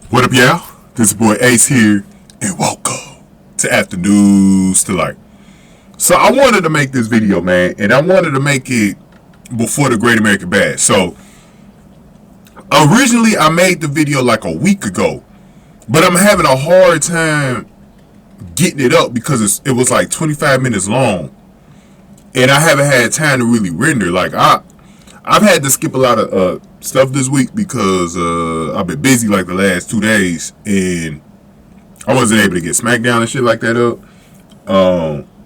What up, y'all? This is boy Ace here, and welcome to Afternoons to Light. So I wanted to make this video, man, and I wanted to make it before the Great American Bash. So originally I made the video like a week ago, but I'm having a hard time getting it up because it was like 25 minutes long, and I haven't had time to really render. Like I've had to skip a lot of stuff this week because I've been busy like the last 2 days, and I wasn't able to get SmackDown and shit like that up.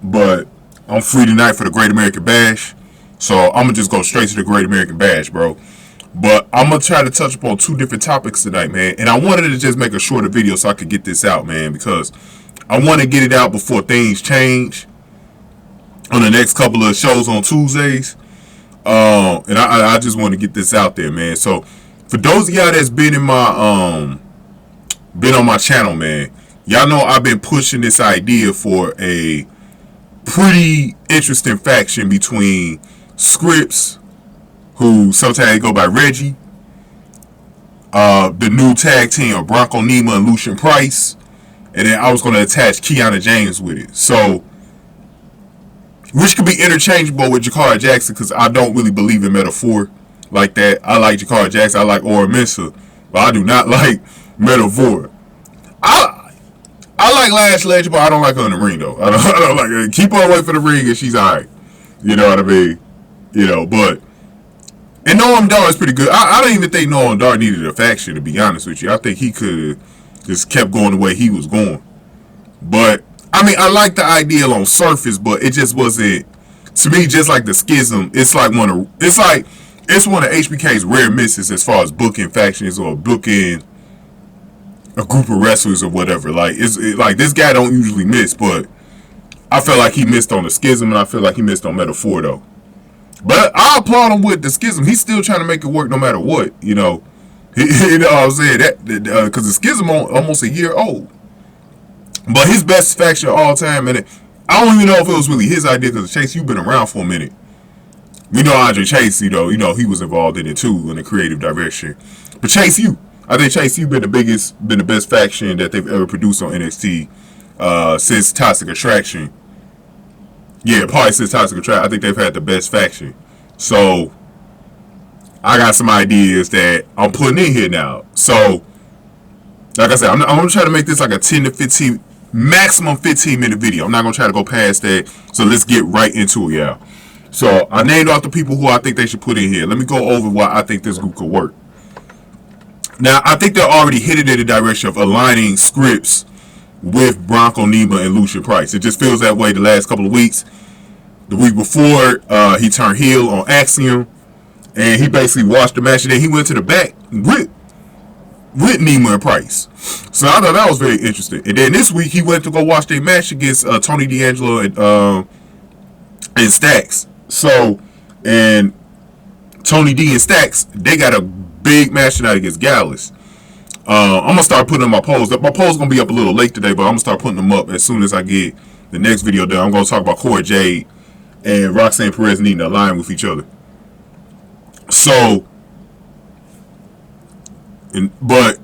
But I'm free tonight for the Great American Bash, so I'm gonna just go straight to the Great American Bash, bro. But I'm gonna try to touch upon two different topics tonight, man. And I wanted to just make a shorter video so I could get this out, man, because I want to get it out before things change on the next couple of shows on Tuesdays. And I just want to get this out there, man. So for those of y'all that's been in my been on my channel, man, y'all know I've been pushing this idea for a pretty interesting faction between SCRYPTS, who sometimes go by Reggie, the new tag team of Bronco Nima and Lucien, and then I was going to attach Kiana James with it. So which could be interchangeable with Jakara Jackson, because I don't really believe in metaphor like that. I like Jakara Jackson, I like Aura Mensa, but I do not like metaphor. I like Lash Legend, but I don't like her in the ring, though. I don't like her. Keep her away from the ring and she's alright. You know what I mean? You know, but and Noam Dar is pretty good. I don't even think Noam Dar needed a faction, to be honest with you. I think he could have just kept going the way he was going. But I mean, I like the ideal on surface, but it just wasn't, to me, just like the schism. It's like one of HBK's rare misses as far as booking factions or booking a group of wrestlers or whatever. Like like this guy don't usually miss, but I felt like he missed on the schism, and I feel like he missed on metaphor though. But I applaud him with the schism. He's still trying to make it work no matter what. You know, you know what I'm saying, that because the schism almost a year old. But his best faction of all time, and I don't even know if it was really his idea, because Chase, you've been around for a minute. You know Andre Chase, you know he was involved in it too, in the creative direction. But Chase, I think Chase, you've been the best faction that they've ever produced on NXT since Toxic Attraction. Yeah, probably since Toxic Attraction. I think they've had the best faction. So I got some ideas that I'm putting in here now. So like I said, I'm going to try to make this like a 10 to 15, maximum 15-minute video. I'm not going to try to go past that. So let's get right into it, y'all. So I named off the people who I think they should put in here. Let me go over why I think this group could work. Now, I think they're already headed in the direction of aligning SCRYPTS with Bronco Nima and Lucien Price. It just feels that way the last couple of weeks. The week before, he turned heel on Axiom, and he basically watched the match, and then he went to the back with Nima and Price. So I thought that was very interesting. And then this week he went to go watch their match against Tony D'Angelo and Stacks. So, and Tony D and Stacks, they got a big match tonight against Gallus. I'm gonna start putting my polls. My polls gonna be up a little late today, but I'm gonna start putting them up as soon as I get the next video done. I'm gonna talk about Cora Jade and Roxanne Perez needing to align with each other. So, but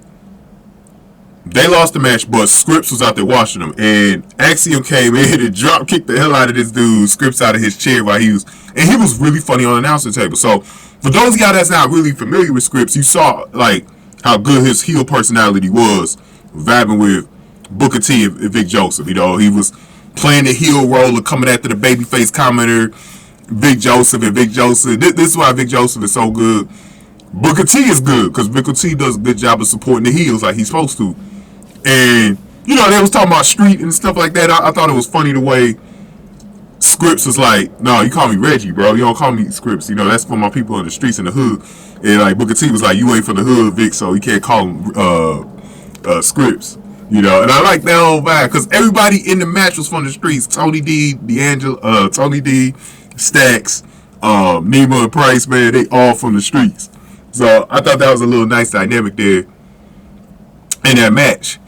they lost the match, but SCRYPTS was out there watching them, and Axiom came in and drop kicked the hell out of this dude, SCRYPTS, out of his chair while he was really funny on the announcer table. So for those of y'all that's not really familiar with SCRYPTS, you saw like how good his heel personality was, vibing with Booker T and Vic Joseph. You know, he was playing the heel role of coming after the babyface commenter, Vic Joseph. This is why Vic Joseph is so good. Booker T is good because Booker T does a good job of supporting the heels like he's supposed to. And, you know, they was talking about street and stuff like that. I thought it was funny the way SCRYPTS was like, no, you call me Reggie, bro. You don't call me SCRYPTS. You know, that's for my people in the streets in the hood. And, like, Booker T was like, you ain't from the hood, Vic, so you can't call him SCRYPTS. You know, and I like that whole vibe because everybody in the match was from the streets. Tony D, Tony D, Stacks, Nima and Price, man, they all from the streets. So I thought that was a little nice dynamic there in that match.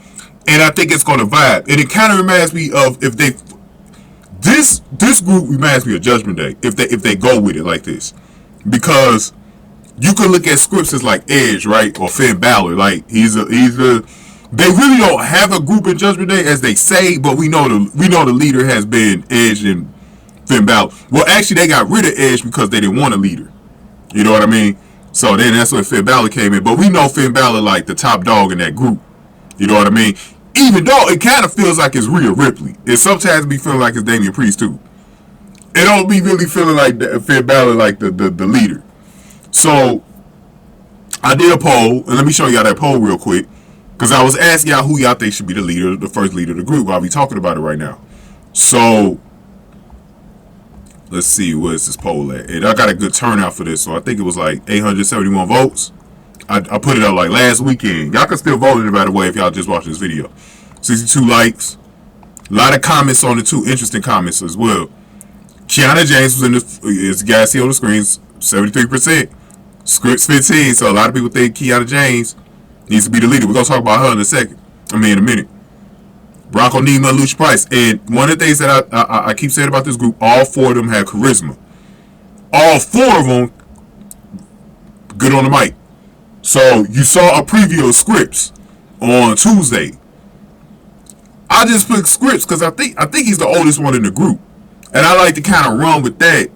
And I think it's going to vibe. And it kind of reminds me of if they... This group reminds me of Judgment Day if they go with it like this. Because you could look at scripts as like Edge, right, or Finn Balor. Like he's a. They really don't have a group in Judgment Day as they say, but we know the leader has been Edge and Finn Balor. Well, actually, they got rid of Edge because they didn't want a leader. You know what I mean? So then that's when Finn Balor came in. But we know Finn Balor like the top dog in that group. You know what I mean? Even though it kind of feels like it's Rhea Ripley, it sometimes be feeling like it's Damian Priest too. It don't be really feeling like Finn Balor like the leader. So I did a poll, and let me show y'all that poll real quick. Because I was asking y'all who y'all think should be the leader, the first leader of the group. I'll be talking about it right now. So, let's see, where's this poll at? And I got a good turnout for this, so I think it was like 871 votes. I put it up like last weekend. Y'all can still vote in it, by the way, if y'all just watched this video. 62 likes. A lot of comments on it, too. Interesting comments as well. Kiana James was in the, as you guys see on the screens, 73%. Scripts 15, so a lot of people think Kiana James needs to be the leader. We're going to talk about her in a minute. Bronco Nima, Lucien Price. And one of the things that I keep saying about this group, all four of them have charisma. All four of them good on the mic. So you saw a preview of Scripts on Tuesday. I just picked Scripts because I think he's the oldest one in the group. And I like to kind of run with that.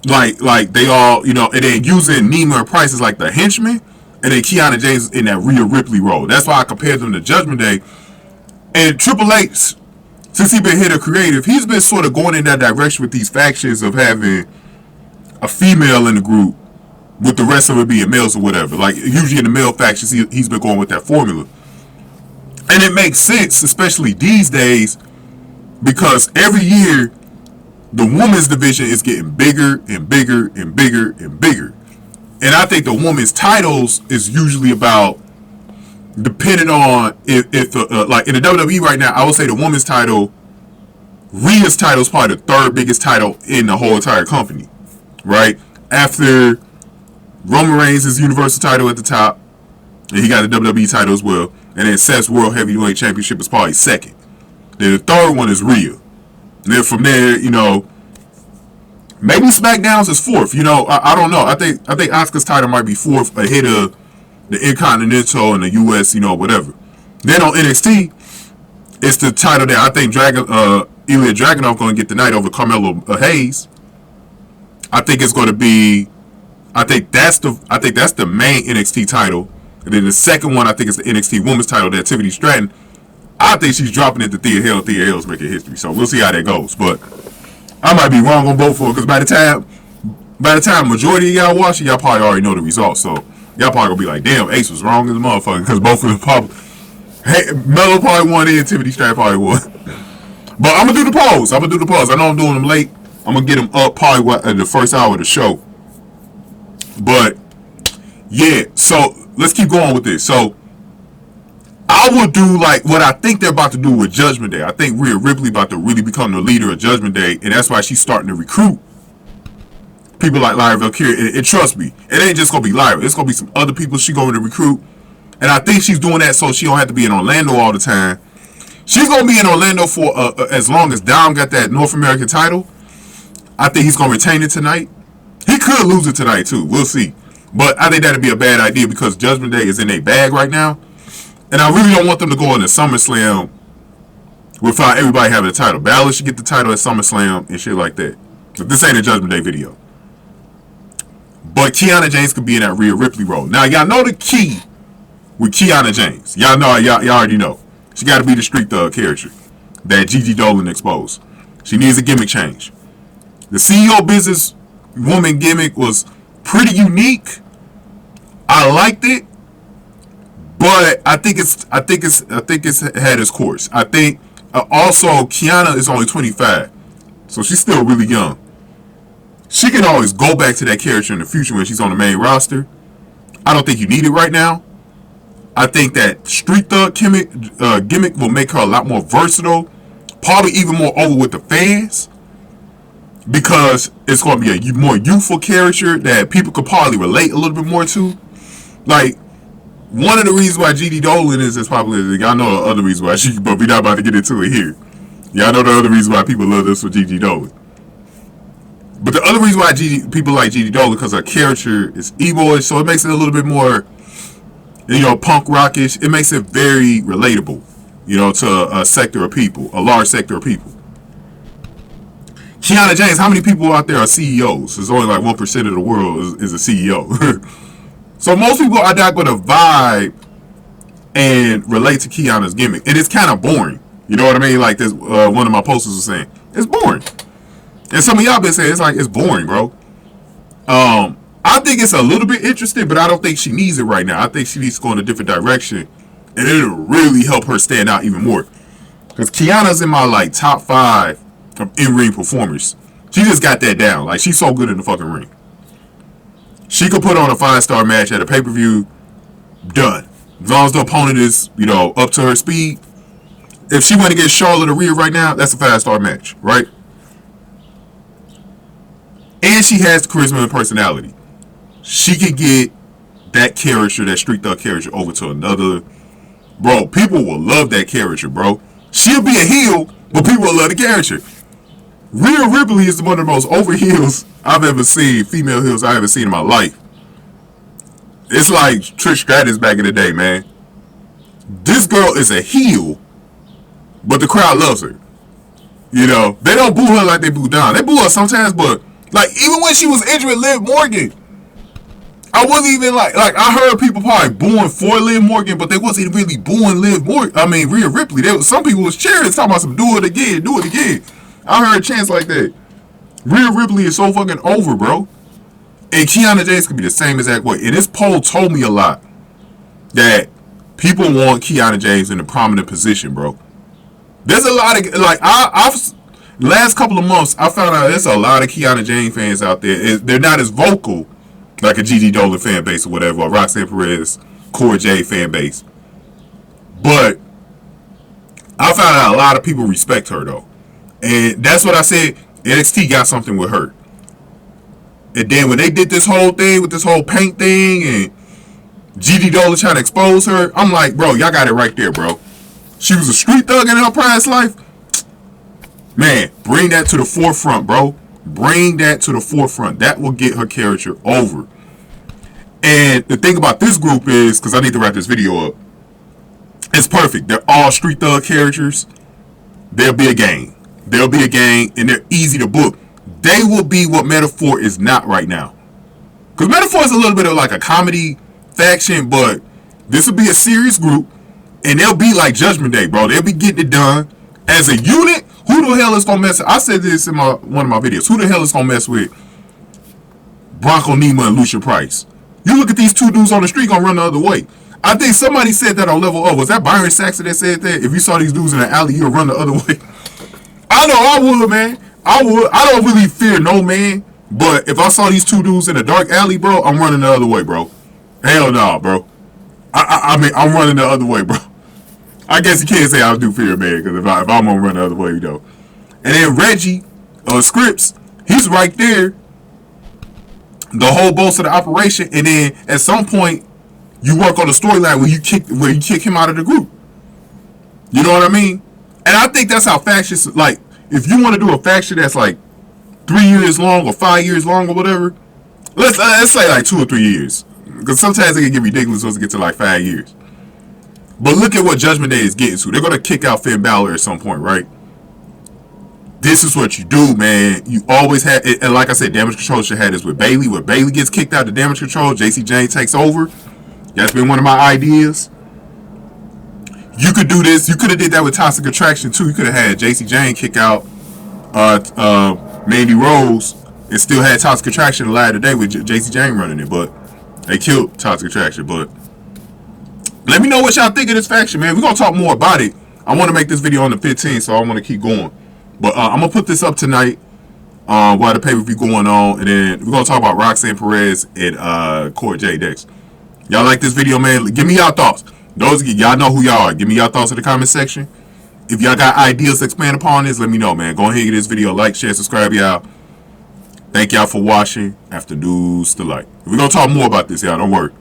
Like they all, you know, and then using Nima and Price as like the henchmen. And then Kiana James in that Rhea Ripley role. That's why I compared them to Judgment Day. And Triple H, since he's been here to creative, he's been sort of going in that direction with these factions of having a female in the group with the rest of it being males or whatever. Like, usually in the male factions, he's been going with that formula. And it makes sense, especially these days, because every year, the women's division is getting bigger and bigger and bigger and bigger. And I think the women's titles is usually about, depending on if like in the WWE right now, I would say the women's title, Rhea's title is probably the third biggest title in the whole entire company, right? After Roman Reigns' Universal title at the top, and he got the WWE title as well, and then Seth's World Heavyweight Championship is probably second. Then the third one is Rhea. And then from there, you know, maybe SmackDown's is fourth. You know, I don't know. I think Asuka's title might be fourth ahead of the Intercontinental and the US, you know, whatever. Then on NXT, it's the title that I think Ilya Dragunov going to get tonight over Carmelo Hayes. I think it's going to be. I think that's the main NXT title, and then the second one I think is the NXT Women's title that Tiffany Stratton. I think she's dropping it to Thea Hale. Thea Hale's making history, so we'll see how that goes. But I might be wrong on both of them because by the time majority of y'all watch it, y'all probably already know the results. So y'all probably gonna be like, "Damn, Ace was wrong as a motherfucker," because both of them probably. Hey, Melo probably won and Tiffany Stratton probably won. But I'm gonna do the polls. I know I'm doing them late. I'm gonna get them up probably in the first hour of the show. But yeah, so let's keep going with this. So I will do like what I think they're about to do with Judgment Day. I think Rhea Ripley about to really become the leader of Judgment Day, and that's why she's starting to recruit people like Lyra Valkyria. And trust me, it ain't just gonna be Lyra. It's gonna be some other people she's going to recruit. And I think she's doing that so she don't have to be in Orlando all the time. She's gonna be in Orlando for as long as Dom got that North American title. I think he's gonna retain it tonight. He could lose it tonight too. We'll see. But I think that'd be a bad idea because Judgment Day is in their bag right now. And I really don't want them to go into SummerSlam without everybody having a title. Balor should get the title at SummerSlam and shit like that. But this ain't a Judgment Day video. But Kiana James could be in that Rhea Ripley role. Now, y'all know the key with Kiana James. Y'all already know. She got to be the street thug character that Gigi Dolin exposed. She needs a gimmick change. The CEO business woman gimmick was pretty unique. I liked it. But I think it's had its course. I think also Kiana is only 25, so she's still really young. She can always go back to that character in the future when she's on the main roster. I don't think you need it right now. I think that street thug gimmick will make her a lot more versatile, probably even more over with the fans, because it's going to be a more youthful character that people could probably relate a little bit more to. Like, one of the reasons why Gigi Dolin is as popular, y'all know the other reason why but we're not about to get into it here. Y'all know the other reason why people love this for Gigi Dolin. But the other reason why people like Gigi Dolin, because her character is emo-ish, so it makes it a little bit more, punk rockish. It makes it very relatable, to a sector of people, a large sector of people. Kiana James, how many people out there are CEOs? There's only like 1% of the world is a CEO. So most people are not going to vibe and relate to Kiana's gimmick. And it's kind of boring. You know what I mean? Like this, one of my posters was saying, it's boring. And some of y'all been saying, it's boring, bro. I think it's a little bit interesting, but I don't think she needs it right now. I think she needs to go in a different direction. And it'll really help her stand out even more. Because Kiana's in my top 5 of in-ring performers. She just got that down. Like, she's so good in the fucking ring. She could put on a 5-star match at a pay-per-view. Done. As long as the opponent is, up to her speed. If she went against Charlotte or Rhea right now, that's a 5-star match, right? And she has the charisma and personality. She could get that character, that street thug character, over to another. Bro, people will love that character, bro. She'll be a heel, but people will love the character. Rhea Ripley is one of the most over heels I've ever seen, female heels I've ever seen in my life. It's like Trish Stratus back in the day, man. This girl is a heel, but the crowd loves her. They don't boo her like they boo Dawn. They boo her sometimes, but even when she was injured with Liv Morgan, I wasn't even I heard people probably booing for Liv Morgan, but they wasn't really booing Liv Morgan. I mean, Rhea Ripley. Some people was cheering, talking about some do it again, do it again. I heard chants like that. Rhea Ripley is so fucking over, bro. And Kiana James could be the same exact way. And this poll told me a lot that people want Kiana James in a prominent position, bro. There's a lot of I've last couple of months I found out there's a lot of Kiana James fans out there. They're not as vocal like a Gigi Dolin fan base or whatever, or Roxanne Perez, Cora J fan base. But I found out a lot of people respect her though. And that's what I said. NXT got something with her. And then when they did this whole thing with this whole paint thing and Gigi Dolin trying to expose her, I'm like, bro, y'all got it right there, bro. She was a street thug in her past life. Man, bring that to the forefront, bro. Bring that to the forefront. That will get her character over. And the thing about this group is, because I need to wrap this video up, it's perfect. They're all street thug characters. There'll be a gang. There'll be a gang, and they're easy to book. They will be what Metaphor is not right now. Because Metaphor is a little bit of like a comedy faction, but this will be a serious group, and they'll be like Judgment Day, bro. They'll be getting it done. As a unit, who the hell is going to mess? I said this in one of my videos. Who the hell is going to mess with Bronco Nima and Lucien Price? You look at these two dudes on the street going to run the other way. I think somebody said that on Level Up. Was that Byron Saxon that said that? If you saw these dudes in the alley, you'll run the other way. I know I would, man. I would. I don't really fear no man. But if I saw these two dudes in a dark alley, bro, I'm running the other way, bro. Hell no, bro. I mean, I'm running the other way, bro. I guess you can't say I do fear a man, because if I'm going to run the other way, And then Reggie, SCRYPTS, he's right there. The whole boss of the operation. And then at some point, you work on the storyline where you kick him out of the group. You know what I mean? And I think that's how factions, if you want to do a faction that's 3 years long or 5 years long or whatever, let's say 2 or 3 years. Because sometimes it can get ridiculous once it gets to 5 years. But look at what Judgment Day is getting to. They're going to kick out Finn Balor at some point, right? This is what you do, man. You always have, and like I said, Damage Control should have this with Bayley. When Bayley gets kicked out of Damage Control, JC James takes over. That's been one of my ideas. You could do this. You could have did that with Toxic Attraction too. You could have had JC James kick out Mandy Rose and still had Toxic Attraction alive today with JC James running it. But they killed Toxic Attraction. But let me know what y'all think of this faction, man. We're going to talk more about it. I want to make this video on the 15th, so I want to keep going. But I'm going to put this up tonight while the pay-per-view going on. And then we're going to talk about Roxanne Perez and Cora J next. Y'all like this video, man? Give me y'all thoughts. Those of y'all know who y'all are. Give me y'all thoughts in the comment section. If y'all got ideas to expand upon this, let me know, man. Go ahead and give this video a like, share, subscribe, y'all. Thank y'all for watching. After News to Light. We're going to talk more about this, y'all. Don't worry.